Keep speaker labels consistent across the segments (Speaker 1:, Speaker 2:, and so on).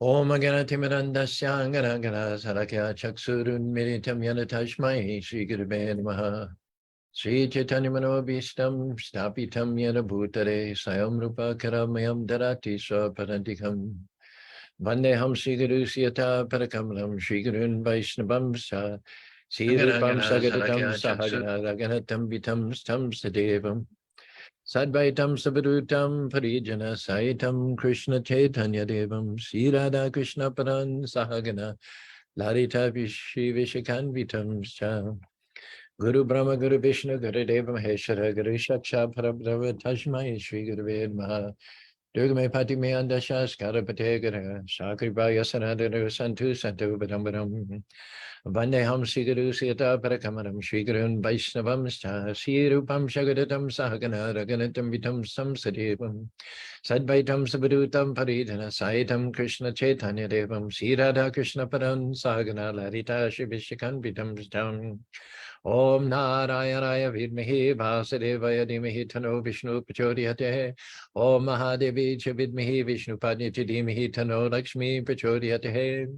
Speaker 1: Om Ganatimirandasya Gana Gana Sarakya Chaksurun Miritam Yanatashmai Sri Gurube Namaha Sri Chaitanya Manobhishtam Stapitam Yana Bhutare Sayam Rupa Karamayam Darati Swaparantikam Vandeham Sri Guru Siyata Parakamalam Sri Gurun Vaishnabam Sa Sri Rupam Sagadatam Sahagana Raganatam Vitam Stam Sadevam Sadvaitam Sabadutam Parijana Saitam Krishna Chaitanya Devam Sri Radha Krishna Paran Sahagana Larita Vishi Vishikanvitam Cha Guru Brahma Guru Vishnu Guru Deva Maheshwara Guru Shaksha Parabrahma Tashmai Shri Guru Vedmaha Durgame Pati Me Andashas Karapate Gara Sakribaya Sanadana Santu Santu Badambaram Vandeham Sri Guru Sita Parakamaram Sri Gurun Vaishnavam Sri Rupam Shagadatam Sahagana Raganatam Vitam Samsadevam Sadvaitam Sabadutam Paridhana Saitam Krishna Chaitanya Devam Sri Radha Krishna Paran Sahagana Larita Shivishikan Vitam Stam Om Narayanaya Vidmahi Vasudevaya Dhimahi Tano Vishnu Prachodhyate Om Mahadevi Cha Vidmahi Vishnu Padnyati Dhimahi Tano Lakshmi Prachodhyate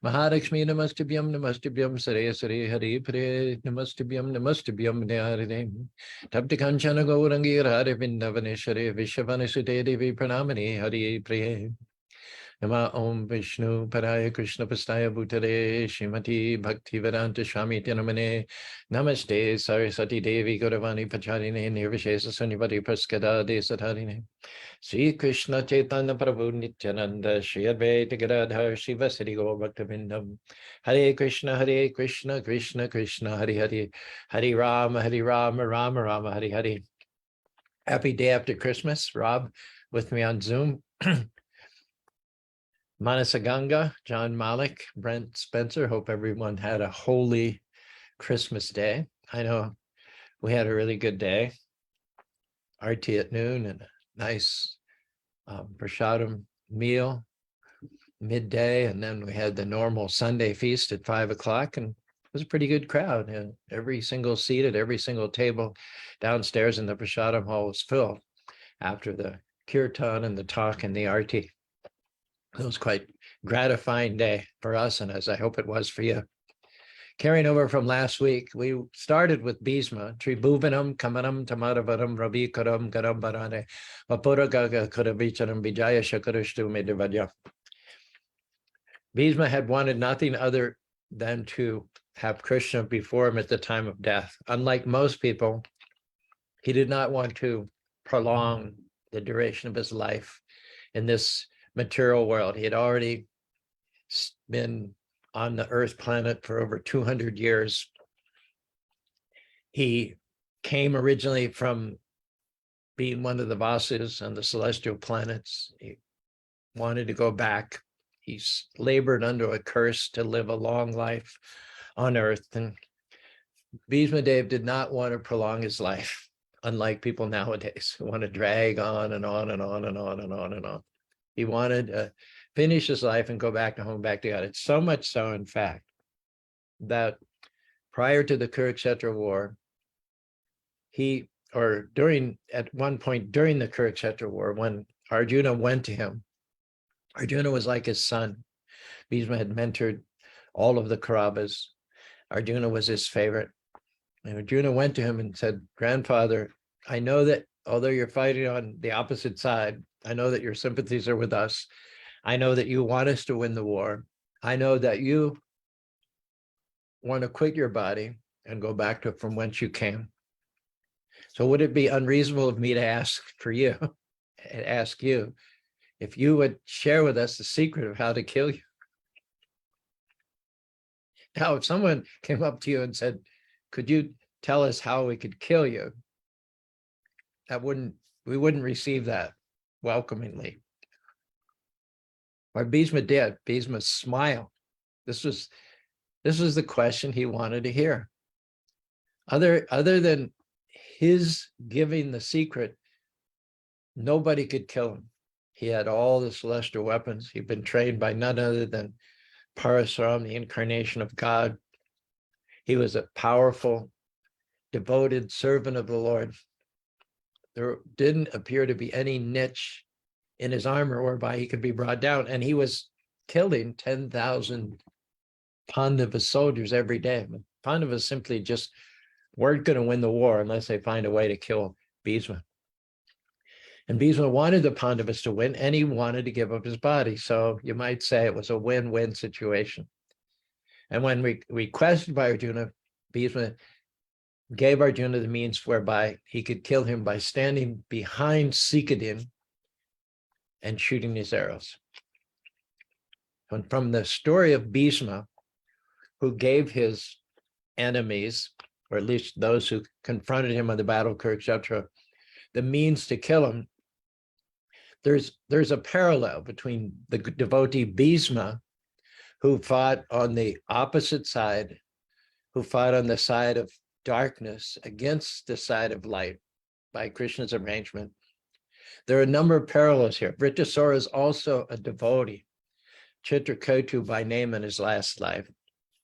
Speaker 1: Mahalakshmi Namastubhyam Sare Sare Hari Pre Namastubhyam Nyarine Tapti Kanchana Gaurangi Radha Vindavaneshware Vishavanasute Devi Pranamani Hari Priye Nama Om Vishnu Paraya Krishna Pastaya Bhutale Shrimati Bhakti Vedanta Swami Tinamane Namaste Saraswati Devi Gauravani Pacharine Nirvishesa Sunyavati Praskada Desatarine Sri Krishna Chaitanya Prabhu Nityananda Sri Advaita Gadadhar Shiva Sri Gaur Bhaktivinoda Hare Krishna Krishna Krishna Hare Hare Hare Rama Rama Rama Hare Hare. Happy day after Christmas. Rob with me on Zoom. Manasaganga, John Malik, Brent Spencer. Hope everyone had a holy Christmas day. I know we had a really good day. RT at noon and a nice prasadam meal midday. And then we had the normal Sunday feast at 5 o'clock. And it was a pretty good crowd. And every single seat at every single table downstairs in the prasadam hall was filled after the kirtan and the talk and the RT. It was quite gratifying day for us, and as I hope it was for you. Carrying over from last week, we started with Bhisma, Tribhuvanam, Kamanam, Tamaravaram, Ravi Karam, Garam Barane, Vapuragaga Kuravicharam, Vijaya Shakarishtu Medivadya. Bhisma had wanted nothing other than to have Krishna before him at the time of death. Unlike most people, he did not want to prolong the duration of his life in this material world. He had already been on the Earth planet for over 200 years. He came originally from being one of the Vasus on the celestial planets. He wanted to go back. He's labored under a curse to live a long life on Earth. And Bhisma Dev did not want to prolong his life, unlike people nowadays who want to drag on and on and on and on and on and on. He wanted to finish his life and go back to home, back to God. It's so much so, in fact, that prior to the Kurukshetra war, at one point during the Kurukshetra war, when Arjuna went to him, Arjuna was like his son. Bhisma had mentored all of the Kauravas. Arjuna was his favorite. And Arjuna went to him and said, "Grandfather, I know that although you're fighting on the opposite side, I know that your sympathies are with us. I know that you want us to win the war. I know that you want to quit your body and go back to from whence you came. So would it be unreasonable of me to ask you if you would share with us the secret of how to kill you?" Now, if someone came up to you and said, "Could you tell us how we could kill you?" we wouldn't receive that welcomingly. Or Bhisma did. Bhisma smiled. This was the question he wanted to hear. Other than his giving the secret, nobody could kill him. He had all the celestial weapons. He'd been trained by none other than Parasuram, the incarnation of God. He was a powerful, devoted servant of the Lord. There didn't appear to be any niche in his armor whereby he could be brought down. And he was killing 10,000 Pandava soldiers every day. Pandavas simply just weren't going to win the war unless they find a way to kill Bhishma. And Bhishma wanted the Pandavas to win, and he wanted to give up his body. So you might say it was a win-win situation. And when requested by Arjuna, Bhishma gave Arjuna the means whereby he could kill him by standing behind Sikadin and shooting his arrows. And from the story of Bhishma, who gave his enemies, or at least those who confronted him on the battle Kurukshetra, the means to kill him, there's a parallel between the devotee Bhishma, who fought on the opposite side, who fought on the side of darkness against the side of light by Krishna's arrangement. There are a number of parallels here. Vrtrasura is also a devotee, Chitraketu by name in his last life.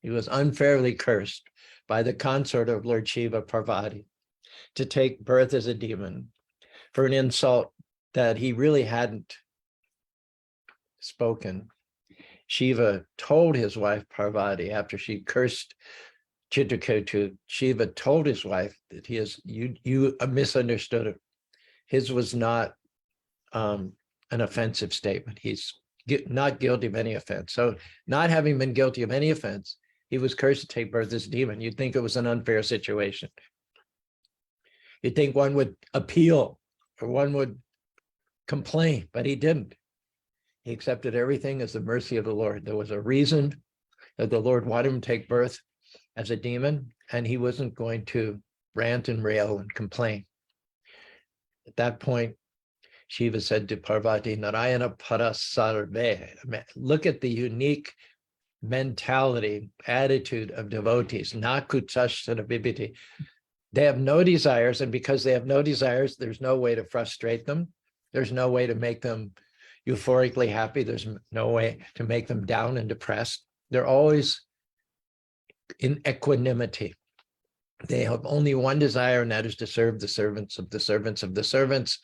Speaker 1: He was unfairly cursed by the consort of Lord Shiva, Parvati, to take birth as a demon for an insult that he really hadn't spoken. Shiva told his wife Parvati, after she cursed Chitraketu, Shiva told his wife that you misunderstood it. His was not an offensive statement. He's not guilty of any offense. So not having been guilty of any offense, he was cursed to take birth as a demon. You'd think it was an unfair situation. You'd think one would appeal or one would complain, but he didn't. He accepted everything as the mercy of the Lord. There was a reason that the Lord wanted him to take birth as a demon, and he wasn't going to rant and rail and complain. At that point, Shiva said to Parvati, Narayana Parasarve. Look at the unique mentality, attitude of devotees, nakutashtana vibhiti. They have no desires, and because they have no desires, there's no way to frustrate them. There's no way to make them euphorically happy. There's no way to make them down and depressed. They're always in equanimity. They have only one desire, and that is to serve the servants of the servants of the servants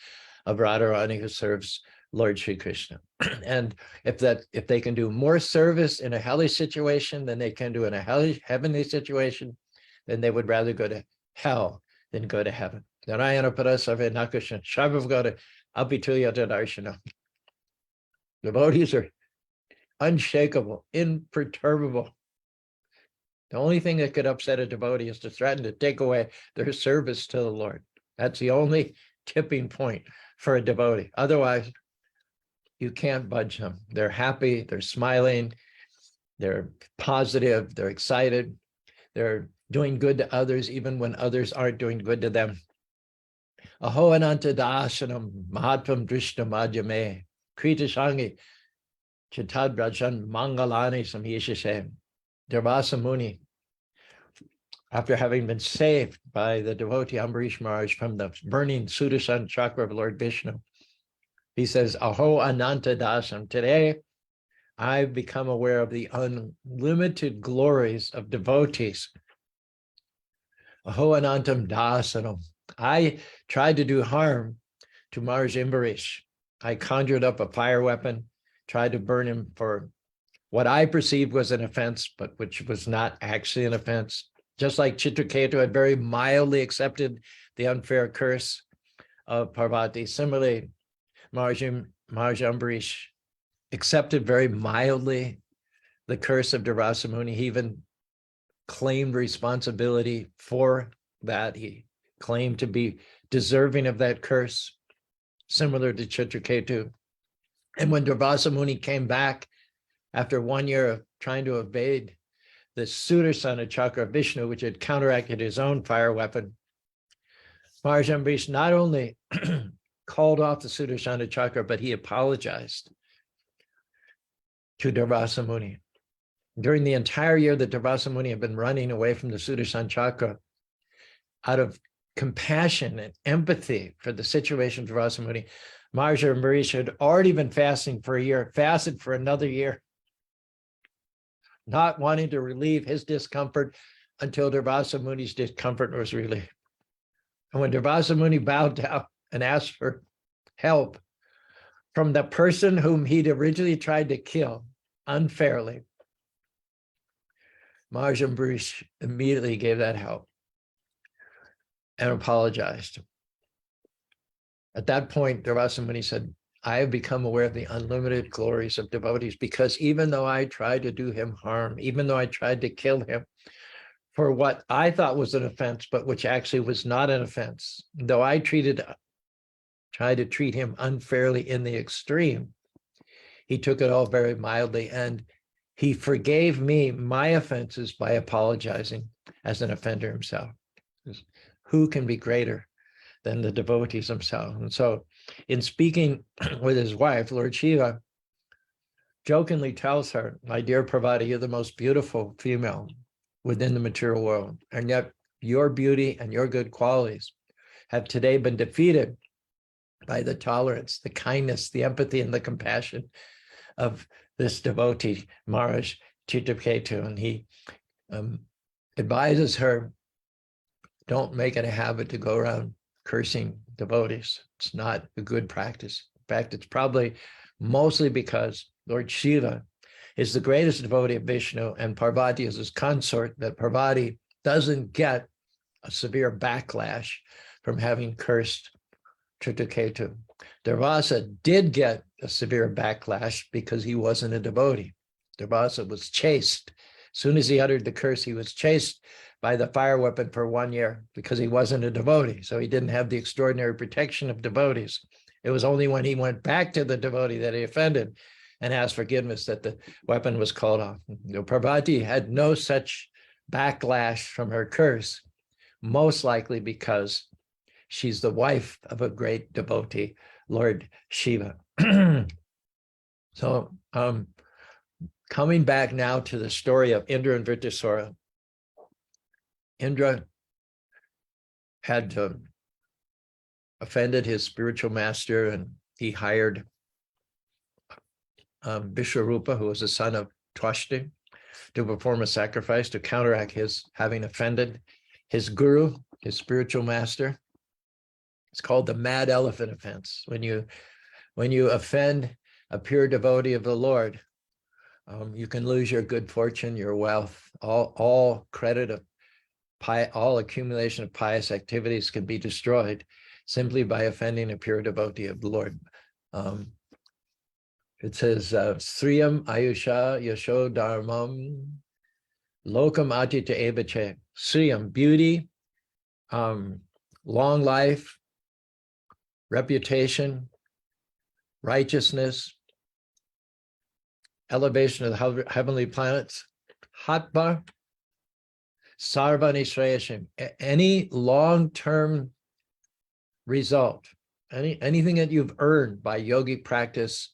Speaker 1: of Radharani, who serves Lord Sri Krishna. And if they can do more service in a hellish situation than they can do in a heavenly situation, then they would rather go to hell than go to heaven. Narayana Parasarve Nakushan Shabhavgata Abhitulya Darshana. Devotees are unshakable, imperturbable. The only thing that could upset a devotee is to threaten to take away their service to the Lord. That's the only tipping point for a devotee. Otherwise, you can't budge them. They're happy, they're smiling, they're positive, they're excited, they're doing good to others even when others aren't doing good to them. Aho ananta dasanam mahatvam drishna madhyame krita shangi chitad brajan mangalani samyeshashem. Durvasa Muni, after having been saved by the devotee Ambarish Maharaj from the burning Sudarshan chakra of Lord Vishnu, he says, Aho Ananta Dasam. Today, I've become aware of the unlimited glories of devotees. Aho Anantam Dasanam. I tried to do harm to Maharaj Ambarish. I conjured up a fire weapon, tried to burn him for what I perceived was an offense, but which was not actually an offense. Just like Chitraketu had very mildly accepted the unfair curse of Parvati. Similarly, Maharaj Ambarish accepted very mildly the curse of Durvasa Muni. He even claimed responsibility for that. He claimed to be deserving of that curse, similar to Chitraketu. And when Durvasa Muni came back after 1 year of trying to evade the Sudarsana chakra of Vishnu, which had counteracted his own fire weapon, Maharaj Ambarish not only called off the Sudarsana chakra, but he apologized to Durvasa Muni. During the entire year that Durvasa Muni had been running away from the Sudarsana chakra, out of compassion and empathy for the situation of Durvasa Muni, Maharaj Ambarish had already been fasting for a year, fasted for another year, not wanting to relieve his discomfort until Durvasa Muni's discomfort was relieved. And when Durvasa Muni bowed down and asked for help from the person whom he'd originally tried to kill, unfairly, Maharaj Ambarish immediately gave that help and apologized. At that point, Durvasa Muni said, I have become aware of the unlimited glories of devotees, because even though I tried to do him harm, even though I tried to kill him for what I thought was an offense, but which actually was not an offense, though I tried to treat him unfairly in the extreme, he took it all very mildly, and he forgave me my offenses by apologizing as an offender himself. Who can be greater than the devotees themselves? And so in speaking with his wife, Lord Shiva jokingly tells her, my dear Parvati, you're the most beautiful female within the material world, and yet your beauty and your good qualities have today been defeated by the tolerance, the kindness, the empathy, and the compassion of this devotee, Maharaj Chitraketu. And he advises her, don't make it a habit to go around cursing devotees. It's not a good practice. In fact, it's probably mostly because Lord Shiva is the greatest devotee of Vishnu and Parvati is his consort, that Parvati doesn't get a severe backlash from having cursed Chitraketu. Durvasa did get a severe backlash because he wasn't a devotee. Durvasa was chased. As soon as he uttered the curse, he was chased by the fire weapon for 1 year because he wasn't a devotee. So he didn't have the extraordinary protection of devotees. It was only when he went back to the devotee that he offended and asked forgiveness that the weapon was called off. Parvati had no such backlash from her curse, most likely because she's the wife of a great devotee, Lord Shiva. So coming back now to the story of Indra and Vrtrasura. Indra had offended his spiritual master, and he hired Vishwarupa, who was the son of Twashti, to perform a sacrifice to counteract his having offended his guru, his spiritual master. It's called the mad elephant offense. When you offend a pure devotee of the Lord, you can lose your good fortune, your wealth, all credit of all accumulation of pious activities can be destroyed simply by offending a pure devotee of the Lord. It says, Sriyam Ayusha Yasho Dharmam Lokam Atita Evache. Sriyam, beauty, long life, reputation, righteousness, elevation of the heavenly planets, Hatva, Sarvani Shreyashim, any long-term result, anything that you've earned by yogic practice,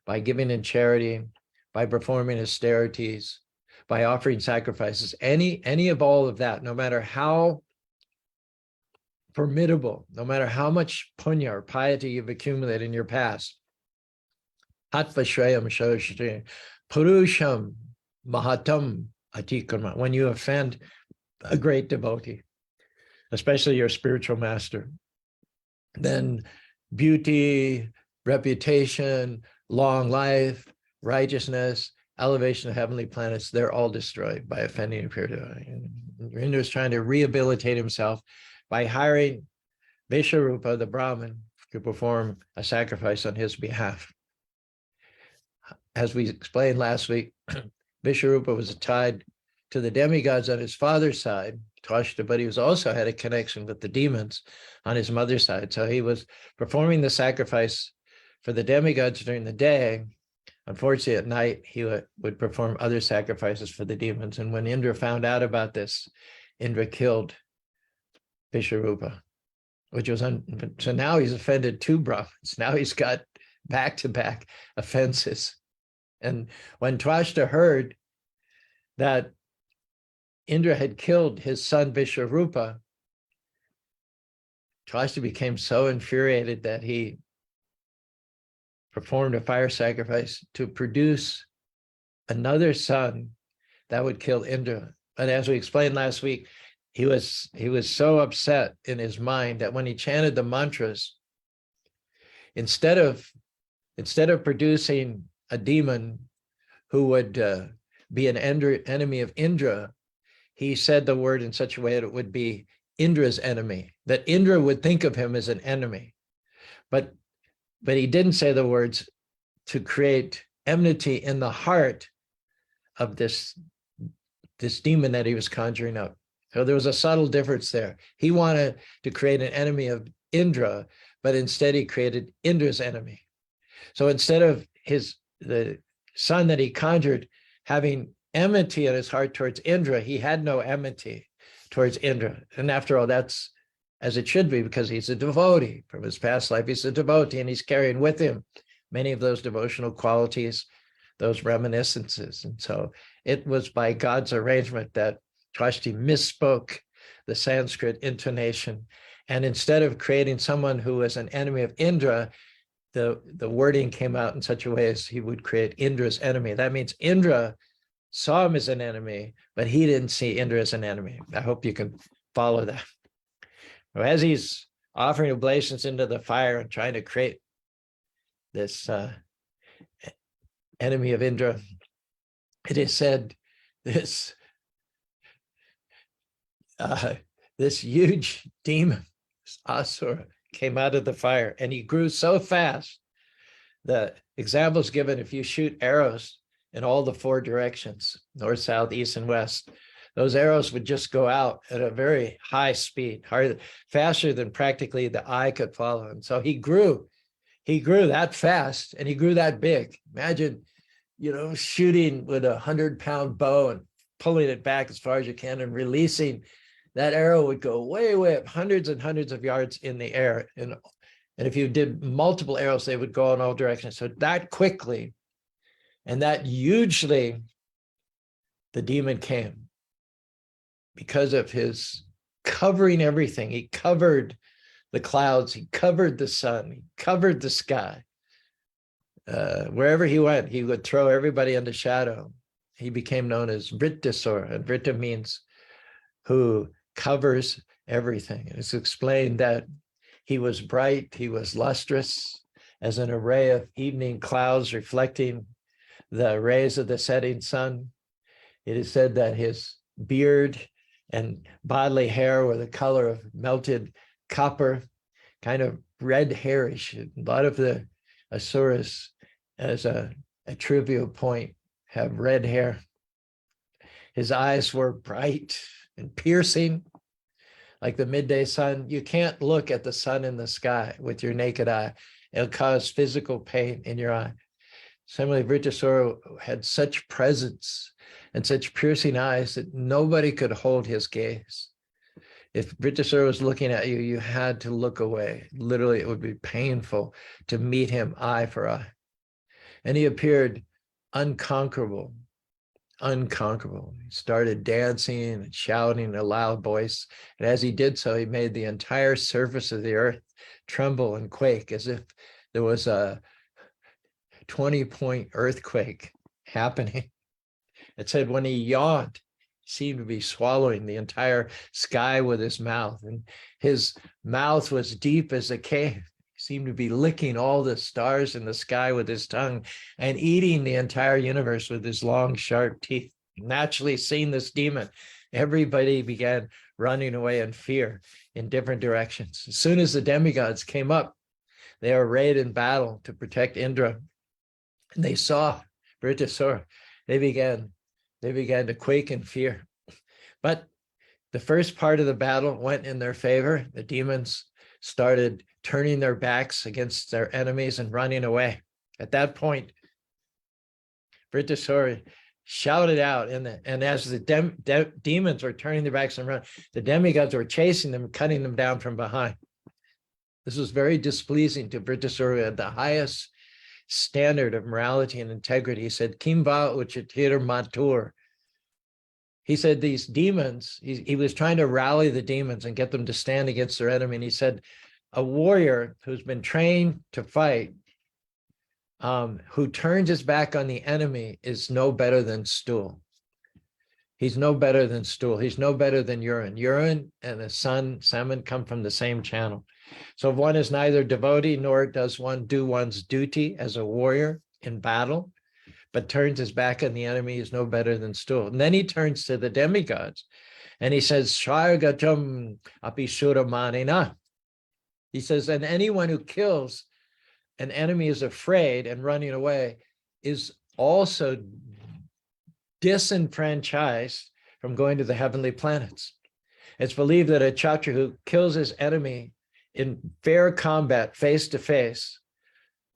Speaker 1: by giving in charity, by performing austerities, by offering sacrifices, any of all of that, no matter how formidable, no matter how much punya or piety you've accumulated in your past, Hatva Shreyam Shoshri, Purusham Mahatam Atikarma, when you offend a great devotee, especially your spiritual master, then beauty, reputation, long life, righteousness, elevation of heavenly planets, they're all destroyed by offending a pure devotee. Indra is trying to rehabilitate himself by hiring Vishwarupa, the Brahmin, to perform a sacrifice on his behalf. As we explained last week, Vishwarupa was tied to the demigods on his father's side, Twashta, but he was also had a connection with the demons on his mother's side. So he was performing the sacrifice for the demigods during the day. Unfortunately, at night, he would perform other sacrifices for the demons. And when Indra found out about this, Indra killed Vishwarupa, which was, so now he's offended 2 Brahmins. Now he's got back-to-back offenses. And when Twashta heard that Indra had killed his son Vishwarupa, Twashta became so infuriated that he performed a fire sacrifice to produce another son that would kill Indra. And as we explained last week, he was so upset in his mind that when he chanted the mantras, instead of producing a demon who would be an enemy of Indra, he said the word in such a way that it would be Indra's enemy, that Indra would think of him as an enemy. But he didn't say the words to create enmity in the heart of this demon that he was conjuring up. So there was a subtle difference there. He wanted to create an enemy of Indra, but instead he created Indra's enemy. So instead of the son that he conjured having enmity in his heart towards Indra, he had no enmity towards Indra. And after all, that's as it should be, because he's a devotee. From his past life, he's a devotee, and he's carrying with him many of those devotional qualities, those reminiscences. And so it was by God's arrangement that Kashti misspoke the Sanskrit intonation. And instead of creating someone who was an enemy of Indra, the wording came out in such a way as he would create Indra's enemy. That means Indra saw him as an enemy, but he didn't see Indra as an enemy. I hope you can follow that. As he's offering oblations into the fire and trying to create this enemy of Indra, it is said this huge demon, this Asura, came out of the fire, and he grew so fast. The example is given: if you shoot arrows in all the four directions, north, south, east, and west, those arrows would just go out at a very high speed, faster than practically the eye could follow. And so he grew that fast, and he grew that big. Imagine, shooting with 100-pound bow and pulling it back as far as you can and releasing. That arrow would go way, way up, hundreds and hundreds of yards in the air. And if you did multiple arrows, they would go in all directions. So that quickly and that hugely, the demon came because of his covering everything. He covered the clouds, he covered the sun, he covered the sky. Wherever he went, he would throw everybody into shadow. He became known as Vrtrasura, and Vrta means who covers everything. And it's explained that he was bright, he was lustrous, as an array of evening clouds reflecting the rays of the setting sun. It is said that his beard and bodily hair were the color of melted copper, kind of red hairish. A lot of the Asuras, as a trivial point, have red hair. His eyes were bright and piercing, like the midday sun. You can't look at the sun in the sky with your naked eye. It'll cause physical pain in your eye. Similarly, Vrtrasura had such presence and such piercing eyes that nobody could hold his gaze. If Vrtrasura was looking at you, you had to look away. Literally, it would be painful to meet him eye for eye. And he appeared unconquerable. He started dancing and shouting in a loud voice. And as he did so, he made the entire surface of the earth tremble and quake, as if there was a 20-point earthquake happening. It said when he yawned, he seemed to be swallowing the entire sky with his mouth. And his mouth was deep as a cave. He seemed to be licking all the stars in the sky with his tongue and eating the entire universe with his long, sharp teeth. Naturally, seeing this demon, everybody began running away in fear in different directions. As soon as the demigods came up, they were arrayed in battle to protect Indra. And they saw Vrtrasura. They began to quake in fear. But the first part of the battle went in their favor. The demons started turning their backs against their enemies and running away. At that point, Vrtrasura shouted out, and as the demons were turning their backs and running, the demigods were chasing them, cutting them down from behind. This was very displeasing to Vrtrasura at the highest standard of morality and integrity. He said, Kimva uchitir matur. He said these demons, he was trying to rally the demons and get them to stand against their enemy. And he said, a warrior who's been trained to fight, who turns his back on the enemy, is no better than stool. He's no better than stool. He's no better than urine. Urine and the sun, salmon, come from the same channel. So if one is neither devotee nor does one do one's duty as a warrior in battle, but turns his back on the enemy is no better than stool. And then he turns to the demigods and he says, Shargatam apisura manina. He says, and anyone who kills an enemy is afraid and running away is also disenfranchised from going to the heavenly planets. It's believed that a Kshatriya who kills his enemy in fair combat, face to face,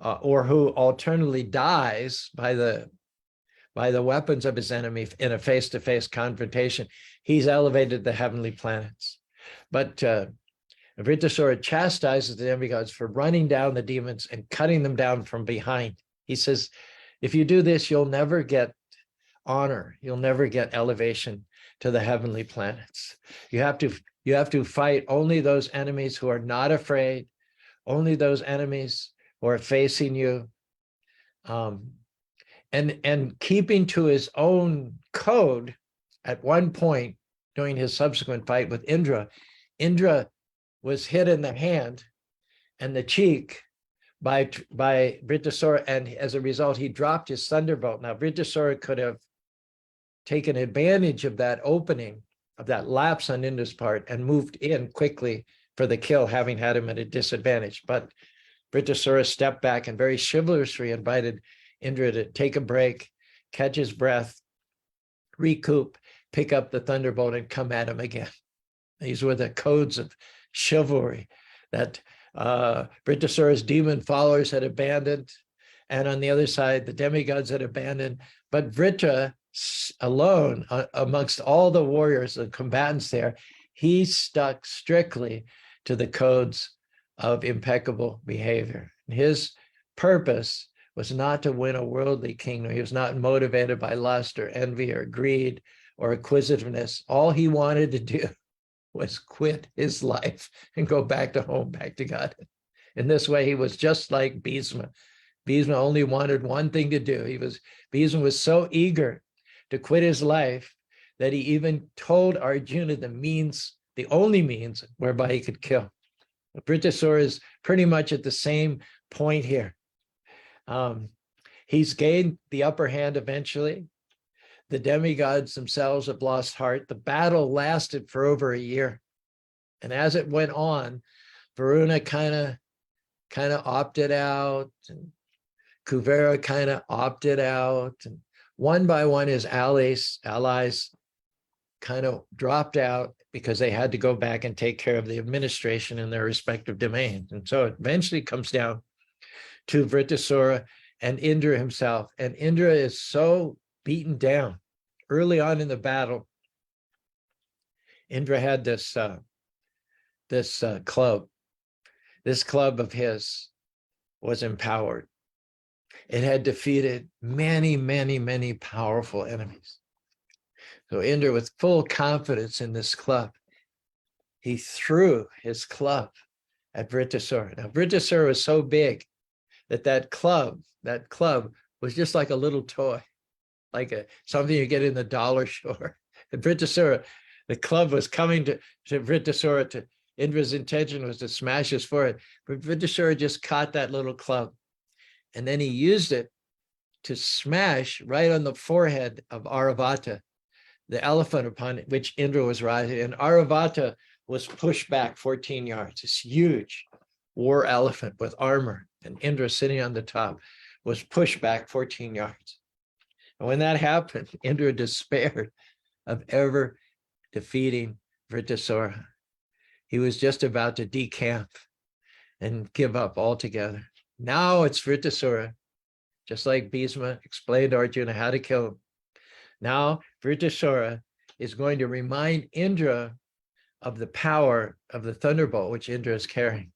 Speaker 1: or who alternately dies by the weapons of his enemy in a face-to-face confrontation, he's elevated to the heavenly planets. But Vrtrasura chastises the demigods for running down the demons and cutting them down from behind. He says, if you do this, you'll never get honor. You'll never get elevation to the heavenly planets. You have to fight only those enemies who are not afraid, only those enemies who are facing you. And keeping to his own code, at one point during his subsequent fight with Indra, Indra was hit in the hand and the cheek by Vrtrasura, and as a result, he dropped his thunderbolt. Now, Vrtrasura could have taken advantage of that opening, of that lapse on Indra's part, and moved in quickly for the kill, having had him at a disadvantage. But Vrtrasura stepped back and very chivalrously invited Indra to take a break, catch his breath, recoup, pick up the thunderbolt, and come at him again. These were the codes of chivalry that Vrtrasura's demon followers had abandoned, and on the other side, the demigods had abandoned. But Vritra alone, amongst all the warriors, the combatants there, he stuck strictly to the codes of impeccable behavior. His purpose was not to win a worldly kingdom. He was not motivated by lust or envy or greed or acquisitiveness. All he wanted to do was quit his life and go back to home, back to God. In this way, he was just like Bhisma. Bhisma only wanted one thing to do. Bhisma was so eager to quit his life that he even told Arjuna the only means whereby he could kill. Vrtrasura is pretty much at the same point here. He's gained the upper hand eventually. The demigods themselves have lost heart. The battle lasted for over a year. And as it went on, Varuna kind of opted out, and Kuvera kind of opted out, and one by one his allies kind of dropped out because they had to go back and take care of the administration in their respective domains. And so it eventually comes down to Vrtrasura and Indra himself. And Indra is so beaten down early on in the battle. Indra had this club. This club of his was empowered. It had defeated many, many, many powerful enemies. So Indra, with full confidence in this club, he threw his club at Vrtrasura. Now, Vrtrasura was so big that club was just like a little toy, like something you get in the dollar store. And Vrtrasura, the club was coming to Vrtrasura. Indra's intention was to smash his forehead, but Vrtrasura just caught that little club, and then he used it to smash right on the forehead of Aravata, the elephant upon which Indra was riding. And Aravata was pushed back 14 yards. This huge war elephant with armor, and Indra sitting on the top, was pushed back 14 yards. And when that happened, Indra despaired of ever defeating Vrtrasura. He was just about to decamp and give up altogether. Now it's Vrtrasura, just like Bhisma explained to Arjuna how to kill him. Now Vrtrasura is going to remind Indra of the power of the thunderbolt which Indra is carrying.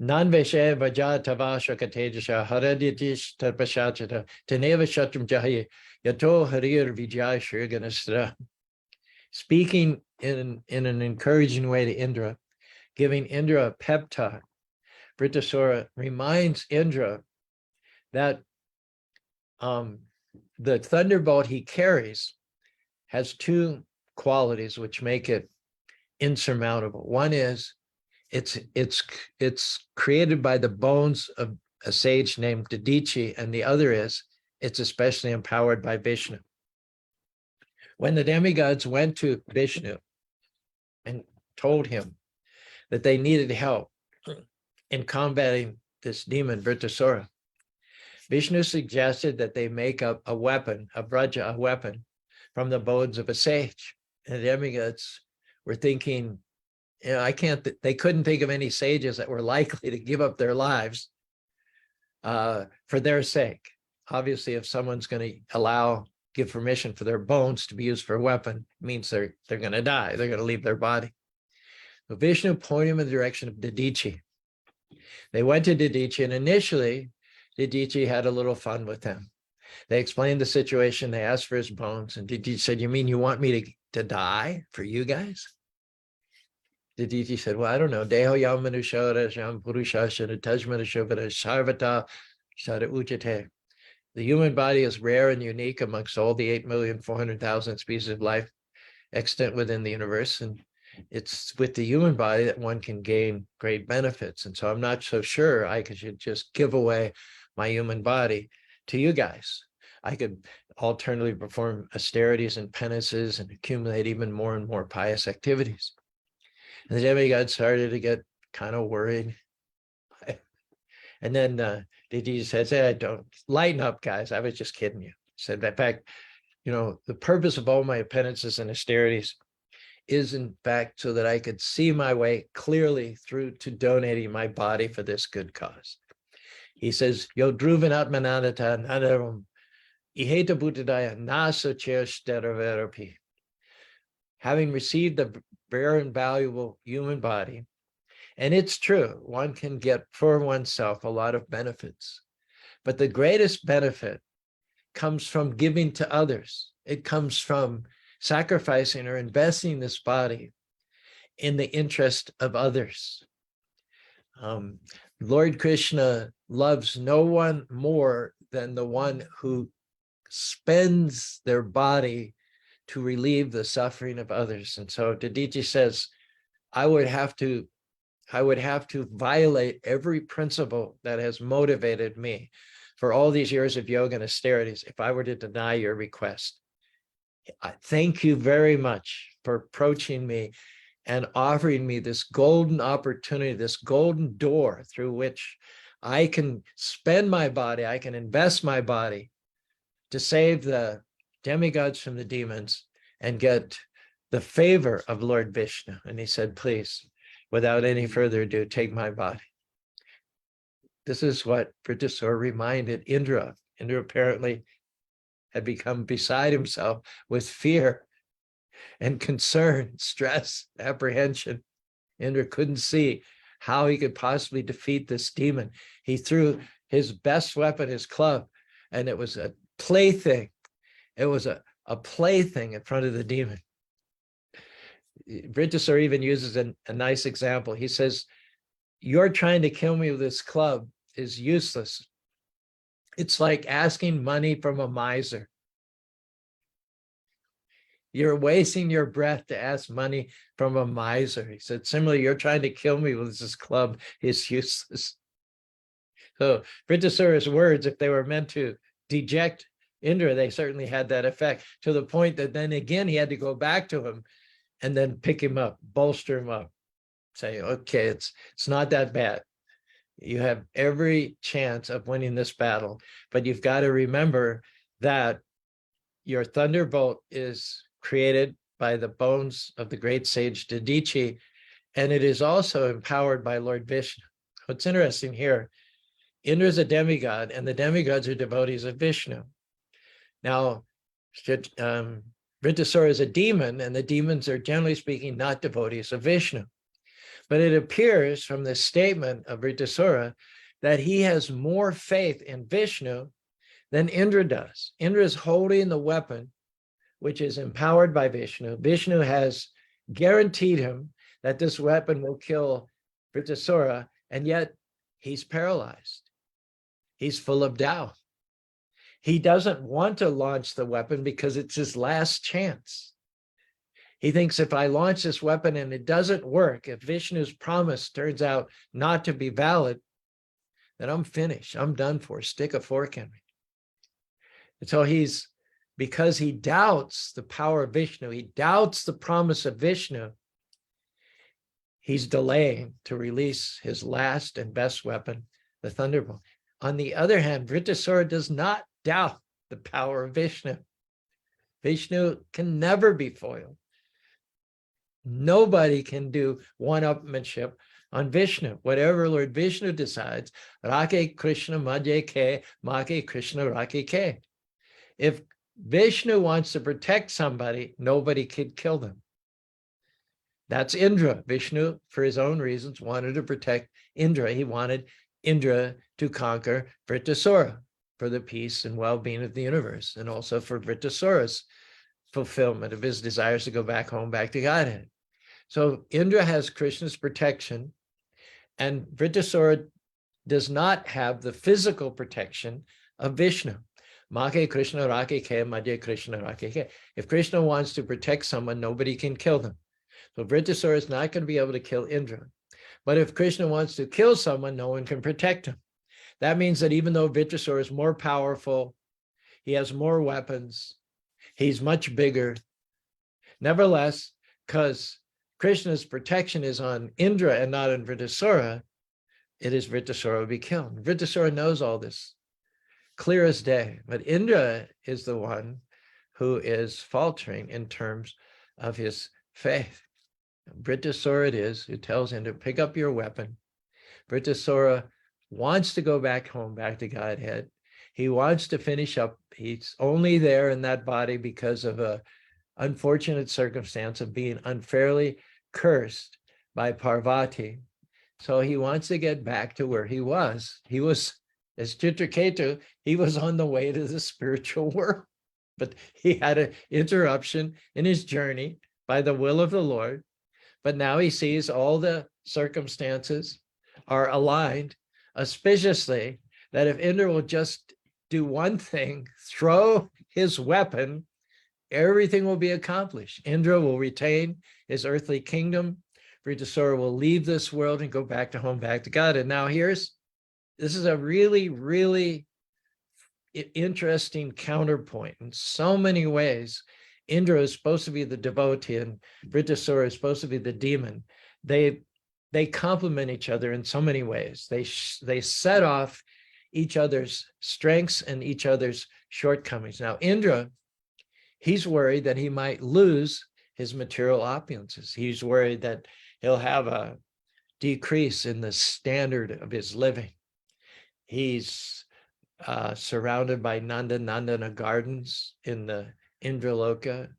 Speaker 1: Nanveshe vaja tavasha katejasha haraditish tarpashachata teneva shatram jahi yato harir vijay shriganastra. Speaking in an encouraging way to Indra, giving Indra a pep talk, Vrtrasura reminds Indra that the thunderbolt he carries has two qualities which make it insurmountable. One is it's created by the bones of a sage named Dadichi, and the other is it's especially empowered by Vishnu. When the demigods went to Vishnu and told him that they needed help in combating this demon, Vrtrasura, Vishnu suggested that they make up a weapon, a vraja, a weapon, from the bones of a sage. And the demigods were thinking, they couldn't think of any sages that were likely to give up their lives for their sake. Obviously, if someone's going to give permission for their bones to be used for a weapon, it means they're going to die. They're going to leave their body. So Vishnu pointed him in the direction of Dadichi. They went to Dadichi, and initially, Dadichi had a little fun with them. They explained the situation. They asked for his bones, and Dadichi said, "You mean you want me to die for you guys?" Dadichi said, "Well, I don't know. Deho yam manushara sham purushashana tajmanashavara sarvata shara ujate." The human body is rare and unique amongst all the 8,400,000 species of life extant within the universe. And it's with the human body that one can gain great benefits. And so I'm not so sure I should just give away my human body to you guys. I could alternatively perform austerities and penances and accumulate even more and more pious activities. And the demigod started to get kind of worried. And then Didi says, "Hey, don't lighten up, guys. I was just kidding you." He said, "In fact, the purpose of all my penances and austerities is in fact so that I could see my way clearly through to donating my body for this good cause." He says, "Yo druvan atmananata nadarum iheta buddhadaya nasa cheshteraveropi." Having received the rare and valuable human body, and it's true, one can get for oneself a lot of benefits, but the greatest benefit comes from giving to others. It comes from sacrificing or investing this body in the interest of others. Lord Krishna loves no one more than the one who spends their body to relieve the suffering of others. And so Dadichi says, I would have to violate every principle that has motivated me for all these years of yoga and austerities if I were to deny your request. Thank you very much for approaching me and offering me this golden opportunity, this golden door through which I can spend my body, I can invest my body to save the demigods from the demons and get the favor of Lord Vishnu. And he said, please, without any further ado, take my body. This is what Vrtrasura reminded Indra of. Indra apparently had become beside himself with fear and concern, stress, apprehension. Indra couldn't see how he could possibly defeat this demon. He threw his best weapon, his club, and it was a plaything. It was a plaything in front of the demon. Vrtrasura even uses a nice example. He says, you're trying to kill me with this club is useless. It's like asking money from a miser. You're wasting your breath to ask money from a miser. He said, similarly, you're trying to kill me with this club is useless. So Vrtrasura's words, if they were meant to deject Indra, they certainly had that effect, to the point that then again, he had to go back to him and then pick him up, bolster him up, say, okay, it's not that bad. You have every chance of winning this battle, but you've got to remember that your thunderbolt is created by the bones of the great sage Dadichi, and it is also empowered by Lord Vishnu. What's interesting here, Indra is a demigod, and the demigods are devotees of Vishnu. Now, Vrtrasura is a demon, and the demons are generally speaking not devotees of Vishnu. But it appears from the statement of Vrtrasura that he has more faith in Vishnu than Indra does. Indra is holding the weapon, which is empowered by Vishnu. Vishnu has guaranteed him that this weapon will kill Vrtrasura, and yet he's paralyzed. He's full of doubt. He doesn't want to launch the weapon because it's his last chance. He thinks if I launch this weapon and it doesn't work, if Vishnu's promise turns out not to be valid, then I'm finished. I'm done for. Stick a fork in me.
Speaker 2: So because he doubts the power of Vishnu, he doubts the promise of Vishnu, he's delaying to release his last and best weapon, the thunderbolt. On the other hand, Vrtrasura does not doubt the power of Vishnu. Vishnu can never be foiled. Nobody can do one-upmanship on Vishnu. Whatever Lord Vishnu decides, Rake Krishna Madhye Ke, Make Krishna Rake Ke. If Vishnu wants to protect somebody, nobody could kill them. That's Indra. Vishnu, for his own reasons, wanted to protect Indra. He wanted Indra to conquer Vrtrasura for the peace and well-being of the universe, and also for Vrtrasura's fulfillment of his desires to go back home, back to Godhead. So Indra has Krishna's protection, and Vrtrasura does not have the physical protection of Vishnu. Make Krishna Rake Ke, Madhye Krishna Rake Ke. If Krishna wants to protect someone, nobody can kill them. So Vrtrasura is not going to be able to kill Indra. But if Krishna wants to kill someone, no one can protect him. That means that even though Vrtrasura is more powerful, he has more weapons, he's much bigger. Nevertheless, because Krishna's protection is on Indra and not on Vrtrasura, it is Vrtrasura will be killed. Vrtrasura knows all this, clear as day. But Indra is the one who is faltering in terms of his faith. Vrtrasura it is who tells Indra, pick up your weapon. Vrtrasura wants to go back home, back to Godhead. He wants to finish up. He's only there in that body because of a unfortunate circumstance of being unfairly cursed by Parvati. So he wants to get back to where he was. He was, as Chitraketu, he was on the way to the spiritual world, but he had an interruption in his journey by the will of the Lord. But now he sees all the circumstances are aligned auspiciously, that if Indra will just do one thing, throw his weapon, everything will be accomplished. Indra will retain his earthly kingdom. Vrtrasura will leave this world and go back to home, back to God. And now this is a really, really interesting counterpoint in so many ways. Indra is supposed to be the devotee and Vrtrasura is supposed to be the demon. They complement each other in so many ways. They set off each other's strengths and each other's shortcomings. Now, Indra, he's worried that he might lose his material opulences. He's worried that he'll have a decrease in the standard of his living. He's surrounded by Nandana gardens in the Indraloka.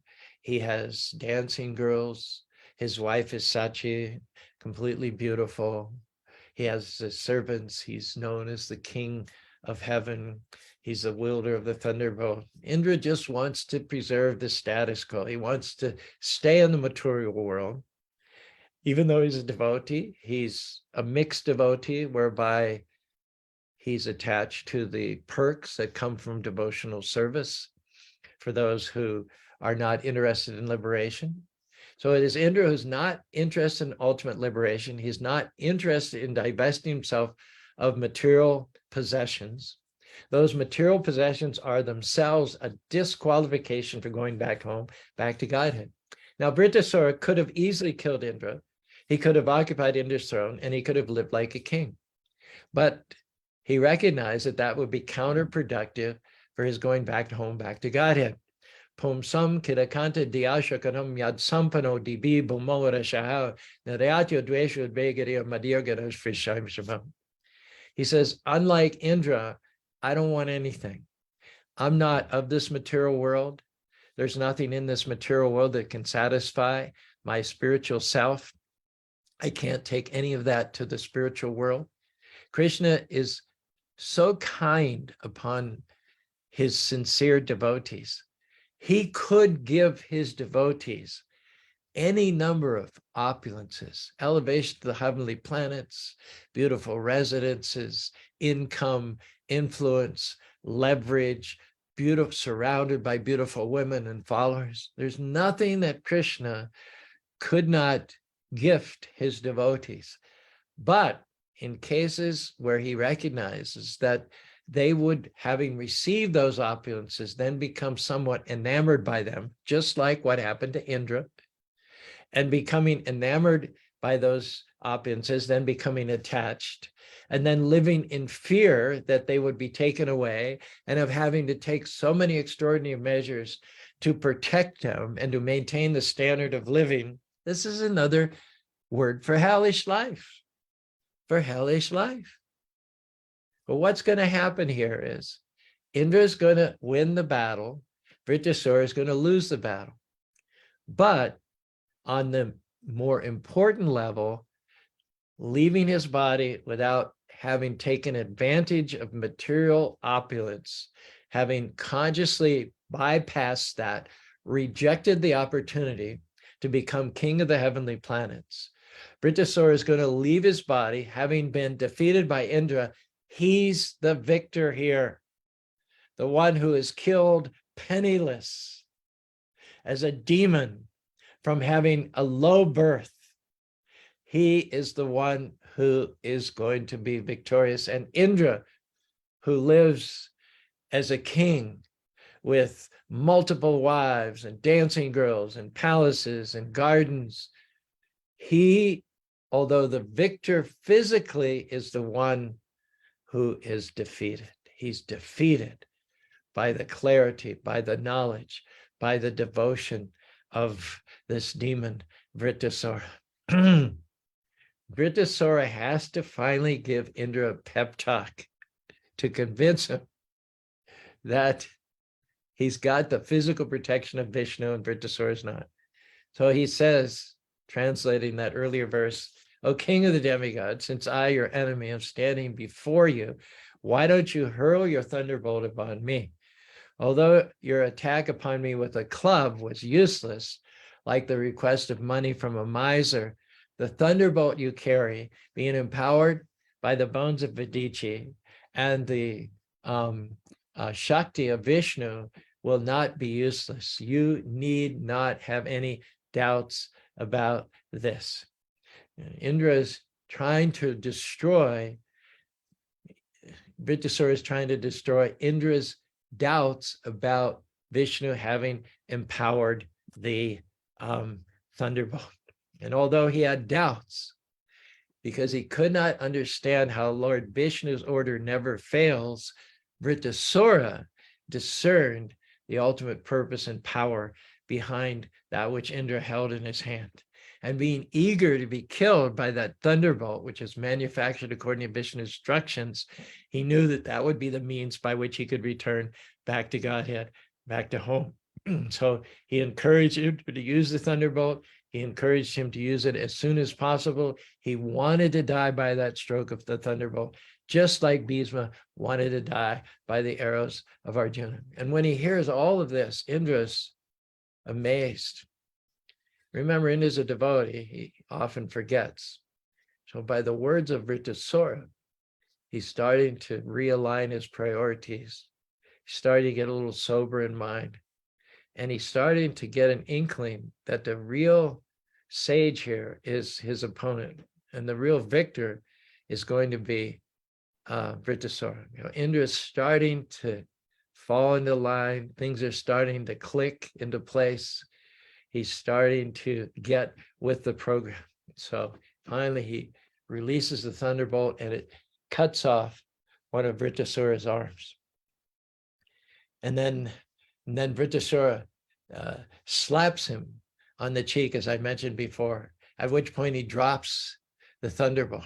Speaker 2: He has dancing girls. His wife is Sachi, completely beautiful. He has the servants. He's known as the king of heaven. He's the wielder of the thunderbolt. Indra just wants to preserve the status quo. He wants to stay in the material world. Even though he's a devotee, he's a mixed devotee whereby he's attached to the perks that come from devotional service for those who are not interested in liberation. So it is Indra who's not interested in ultimate liberation. He's not interested in divesting himself of material possessions. Those material possessions are themselves a disqualification for going back home, back to Godhead. Now, Vrtrasura could have easily killed Indra. He could have occupied Indra's throne and he could have lived like a king. But he recognized that that would be counterproductive for his going back home, back to Godhead. Pumsam kidakanta diashakanam yad sampano dibi bumora shaha naryatyo dveshu dvegariya madhyagaras fisham shabam. He says, unlike Indra, I don't want anything. I'm not of this material world. There's nothing in this material world that can satisfy my spiritual self. I can't take any of that to the spiritual world. Krishna is so kind upon his sincere devotees. He could give his devotees any number of opulences, elevation to the heavenly planets, beautiful residences, income, influence, leverage, beautiful, surrounded by beautiful women and followers. There's nothing that Krishna could not gift his devotees. But in cases where he recognizes that they would, having received those opulences, then become somewhat enamored by them, just like what happened to Indra, and becoming enamored by those opulences, then becoming attached, and then living in fear that they would be taken away, and of having to take so many extraordinary measures to protect them and to maintain the standard of living. This is another word for hellish life, for hellish life. But what's going to happen here is Indra is going to win the battle. Vrtrasura is going to lose the battle. But on the more important level, leaving his body without having taken advantage of material opulence, having consciously bypassed that, rejected the opportunity to become king of the heavenly planets. Vrtrasura is going to leave his body, having been defeated by Indra. He's the victor here, the one who is killed penniless as a demon from having a low birth. He is the one who is going to be victorious. And Indra, who lives as a king with multiple wives and dancing girls and palaces and gardens, he, although the victor physically, is the one who is defeated. He's defeated by the clarity, by the knowledge, by the devotion of this demon, Vrtrasura. Vrtrasura has to finally give Indra a pep talk to convince him that he's got the physical protection of Vishnu and Vrtrasura is not. So he says, translating that earlier verse, "O king of the demigods, since I, your enemy, am standing before you, why don't you hurl your thunderbolt upon me? Although your attack upon me with a club was useless, like the request of money from a miser, the thunderbolt you carry, being empowered by the bones of Vedici and the Shakti of Vishnu, will not be useless. You need not have any doubts about this." Indra is trying to destroy, Vrtrasura is trying to destroy Indra's doubts about Vishnu having empowered the thunderbolt. And although he had doubts, because he could not understand how Lord Vishnu's order never fails, Vrtrasura discerned the ultimate purpose and power behind that which Indra held in his hand. And being eager to be killed by that thunderbolt, which is manufactured according to Vishnu's instructions, he knew that that would be the means by which he could return back to Godhead, back to home. So he encouraged him to use the thunderbolt. He encouraged him to use it as soon as possible. He wanted to die by that stroke of the thunderbolt, just like Bhishma wanted to die by the arrows of Arjuna. And when he hears all of this, Indra's amazed. Remember, Indra's a devotee, he often forgets. So by the words of Vrtrasura, he's starting to realign his priorities. He's starting to get a little sober in mind. And he's starting to get an inkling that the real sage here is his opponent. And the real victor is going to be Vrtrasura. Indra is starting to fall into line. Things are starting to click into place. He's starting to get with the program. So finally, he releases the thunderbolt and it cuts off one of Vrtrasura's arms. And then Vrtrasura slaps him on the cheek, as I mentioned before, at which point he drops the thunderbolt.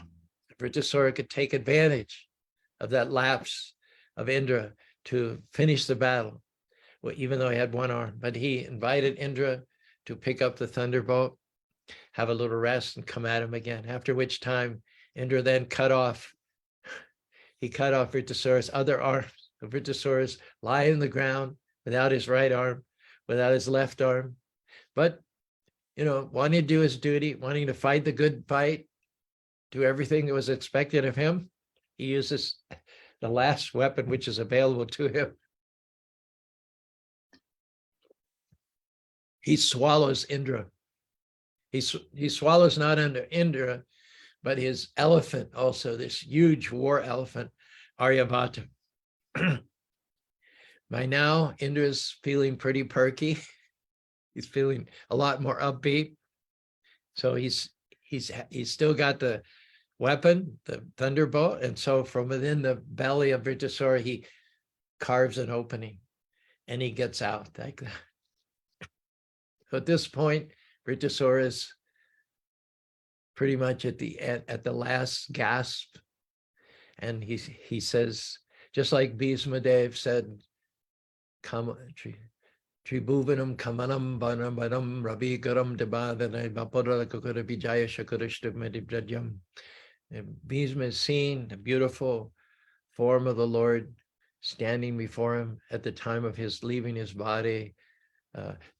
Speaker 2: Vrtrasura could take advantage of that lapse of Indra to finish the battle, even though he had one arm. But he invited Indra to pick up the thunderbolt, have a little rest, and come at him again. After which time, Indra then cut off Vrtrasura's other arm. Vrtrasura's lying on the ground without his right arm, without his left arm. But, wanting to do his duty, wanting to fight the good fight, do everything that was expected of him, he uses the last weapon which is available to him. He swallows Indra. He swallows not under Indra, but his elephant also, this huge war elephant, Aryabhata. By now, Indra's feeling pretty perky. He's feeling a lot more upbeat. So he's still got the weapon, the thunderbolt. And so from within the belly of Vrtrasura, he carves an opening and he gets out like that. So at this point, Vrtrasura is pretty much at the last gasp. And he says, just like Bhismadev said, Tribhuvanam kamanam banam banam ravi garam debadane vapura kukura vijaya shakurishta medibradyam. Bhisma is seen the beautiful form of the Lord standing before him at the time of his leaving his body,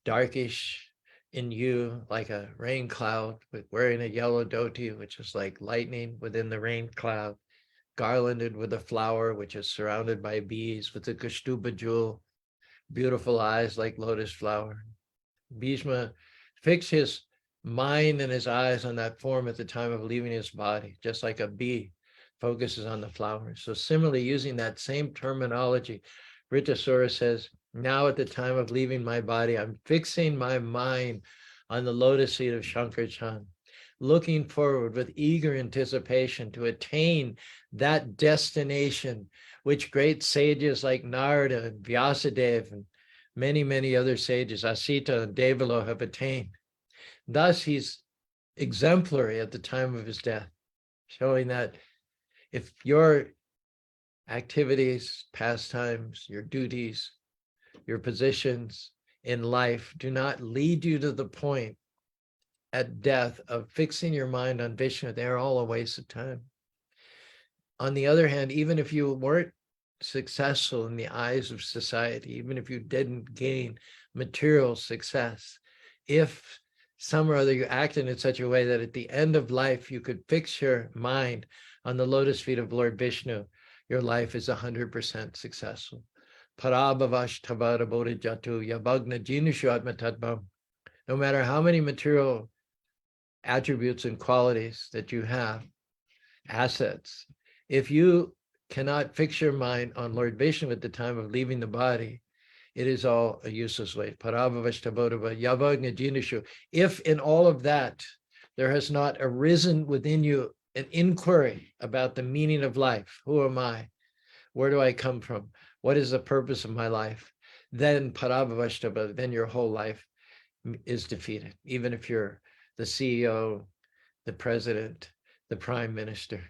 Speaker 2: darkish in hue like a rain cloud, with wearing a yellow dhoti, which is like lightning within the rain cloud, garlanded with a flower, which is surrounded by bees, with a Kaustubha jewel, beautiful eyes like lotus flower. Bhisma fixed his mind and his eyes on that form at the time of leaving his body, just like a bee focuses on the flowers. So similarly, using that same terminology, Vrtrasura says, now at the time of leaving my body, I'm fixing my mind on the lotus feet of Shankarachan, looking forward with eager anticipation to attain that destination which great sages like Narada and Vyasadeva and many, many other sages, Asita and Devalo, have attained. Thus, he's exemplary at the time of his death, showing that if your activities, pastimes, your duties, your positions in life do not lead you to the point at death of fixing your mind on Vishnu, they're all a waste of time. On the other hand, even if you weren't successful in the eyes of society, even if you didn't gain material success, if some or other you acted in such a way that at the end of life you could fix your mind on the lotus feet of Lord Vishnu, your life is 100% successful. Parabhavash tavara bodhijatu yavagna jinushu atmatatvam. No matter how many material attributes and qualities that you have, assets, if you cannot fix your mind on Lord Vishnu at the time of leaving the body, it is all a useless waste. If in all of that there has not arisen within you an inquiry about the meaning of life, who am I? Where do I come from? What is the purpose of my life? Then then your whole life is defeated, even if you're the CEO, the president, the prime minister.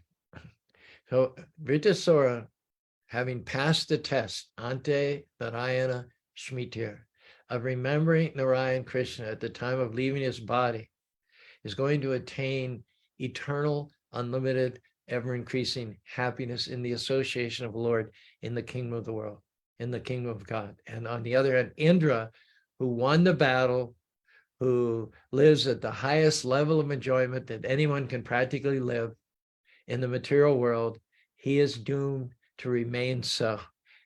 Speaker 2: So Vrtrasura, having passed the test, Ante Narayana Shmitir, of remembering Narayan Krishna at the time of leaving his body, is going to attain eternal, unlimited, ever-increasing happiness in the association of the Lord in the kingdom of the world, in the kingdom of God. And on the other hand, Indra, who won the battle, who lives at the highest level of enjoyment that anyone can practically live in the material world, he is doomed to remain so.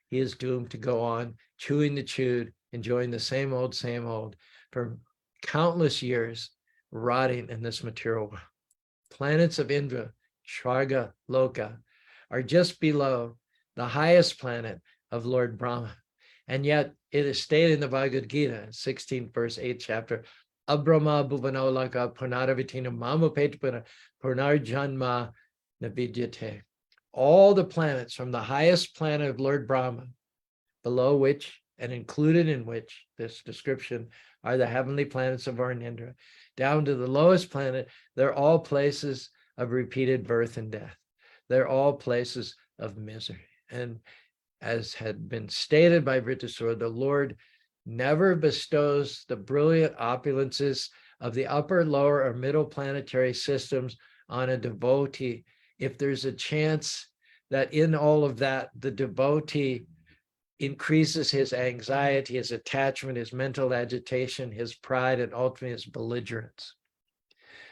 Speaker 2: He is doomed to go on chewing the chewed, enjoying the same old for countless years, rotting in this material world. Planets of Indra, Swarga Loka, are just below the highest planet of Lord Brahma. And yet it is stated in the Bhagavad Gita, 16th verse, 8th chapter, Abrahma Bhuvanolaka Purnaravitina Mamupetpuna Purnarjanma Navidyate. All the planets from the highest planet of Lord Brahma, below which and included in which this description are the heavenly planets of Varnendra, down to the lowest planet, they're all places of repeated birth and death. They're all places of misery. And as had been stated by Vrtrasura, the Lord never bestows the brilliant opulences of the upper, lower, or middle planetary systems on a devotee if there's a chance that in all of that, the devotee increases his anxiety, his attachment, his mental agitation, his pride, and ultimately his belligerence.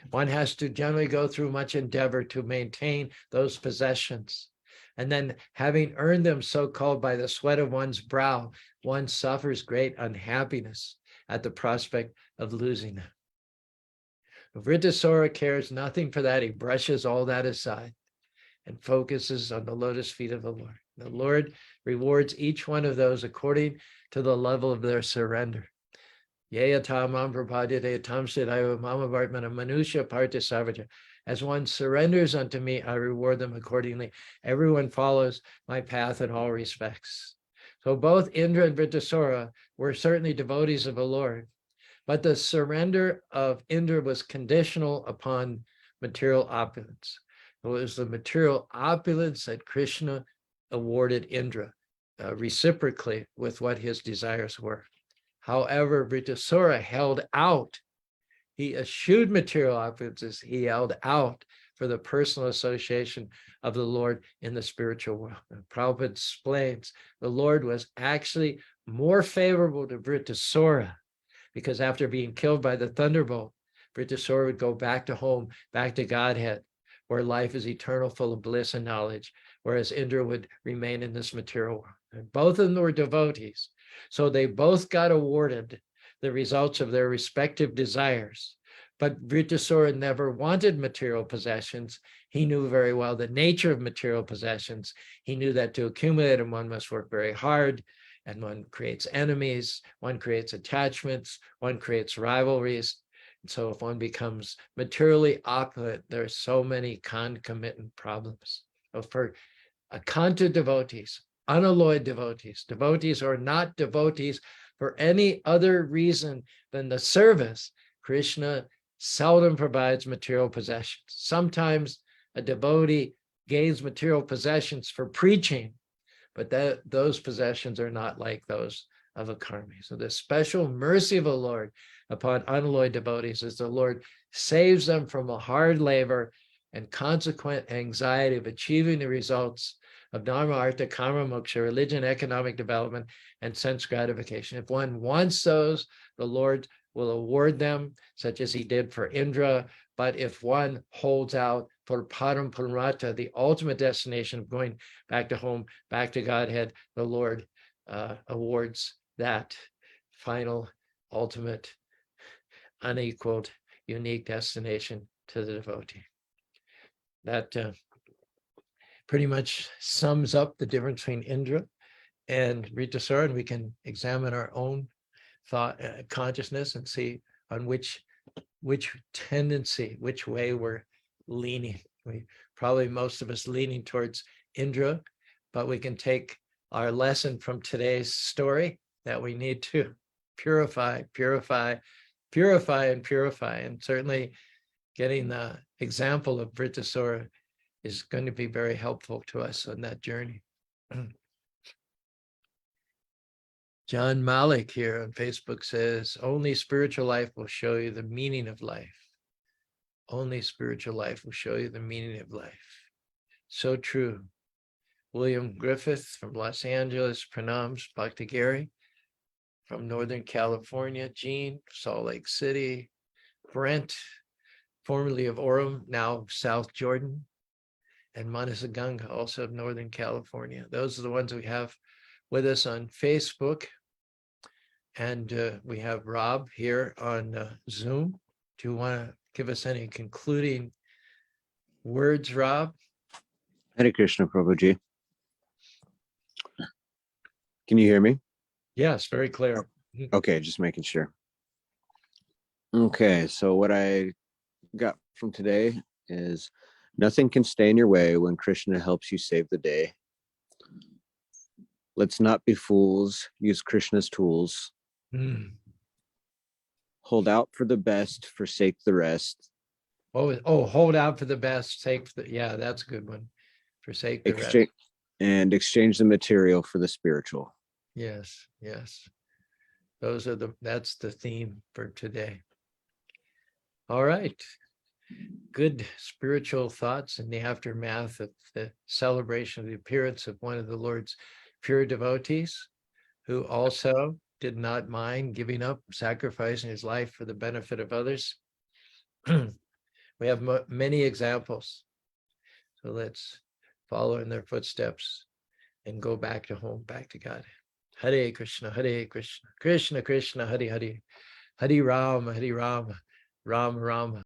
Speaker 2: One has to generally go through much endeavor to maintain those possessions. And then having earned them so-called by the sweat of one's brow, one suffers great unhappiness at the prospect of losing them. Vrtrasura cares nothing for that. He brushes all that aside and focuses on the lotus feet of the Lord. The Lord rewards each one of those according to the level of their surrender. As one surrenders unto me, I reward them accordingly. Everyone follows my path in all respects. So both Indra and Vrtrasura were certainly devotees of the Lord, but the surrender of Indra was conditional upon material opulence. It was the material opulence that Krishna awarded Indra reciprocally with what his desires were. However, Vrtrasura held out. He eschewed material opulences. He held out for the personal association of the Lord in the spiritual world. And Prabhupada explains the Lord was actually more favorable to Vrtrasura because after being killed by the thunderbolt, Vrtrasura would go back to home, back to Godhead, where life is eternal, full of bliss and knowledge, whereas Indra would remain in this material world. And both of them were devotees. So they both got awarded the results of their respective desires. But Vrtrasura never wanted material possessions. He knew very well the nature of material possessions. He knew that to accumulate them, one must work very hard, and one creates enemies, one creates attachments, one creates rivalries. And so if one becomes materially opulent, there are so many concomitant problems. So for Akanta devotees, unalloyed devotees, devotees who are not devotees for any other reason than the service, Krishna seldom provides material possessions. Sometimes a devotee gains material possessions for preaching, but those possessions are not like those of a karmi. So the special mercy of the Lord upon unalloyed devotees is the Lord saves them from a hard labor and consequent anxiety of achieving the results of dharma, artha, kama, moksha, religion, economic development, and sense gratification. If one wants those, the Lord will award them, such as he did for Indra. But if one holds out for param purmata, the ultimate destination of going back to home, back to Godhead, the Lord awards that final, ultimate, unequaled, unique destination to the devotee. That pretty much sums up the difference between Indra and Vrtrasura, and we can examine our own thought consciousness and see on which tendency, which way we're leaning. We probably most of us leaning towards Indra, but we can take our lesson from today's story that we need to purify, and certainly getting the example of Vrtrasura is going to be very helpful to us on that journey. John Malik here on Facebook says, only spiritual life will show you the meaning of life. Only spiritual life will show you the meaning of life. So true. William Griffith from Los Angeles, pranams. Bhakti Gary from Northern California. Jean, Salt Lake City. Brent, formerly of Orem, now South Jordan. And Manasa Ganga, also of Northern California. Those are the ones we have with us on Facebook. And we have Rob here on Zoom. Do you want to give us any concluding words, Rob?
Speaker 3: Hare Krishna, Prabhuji. Can you hear me?
Speaker 2: Yes, very clear.
Speaker 3: Okay, just making sure. Okay, so what I got from today is nothing can stay in your way when Krishna helps you save the day. Let's not be fools. Use Krishna's tools. Hold out for the best, forsake the rest.
Speaker 2: Oh, hold out for the best, yeah, that's a good one. Forsake the rest.
Speaker 3: And exchange the material for the spiritual.
Speaker 2: Yes. That's the theme for today. All right. Good spiritual thoughts in the aftermath of the celebration of the appearance of one of the Lord's pure devotees, who also did not mind giving up, sacrificing his life for the benefit of others. We have many examples. So let's follow in their footsteps and go back to home, back to God. Hare Krishna, Krishna Krishna, Hare Hare, Hare Rama, Rama Rama.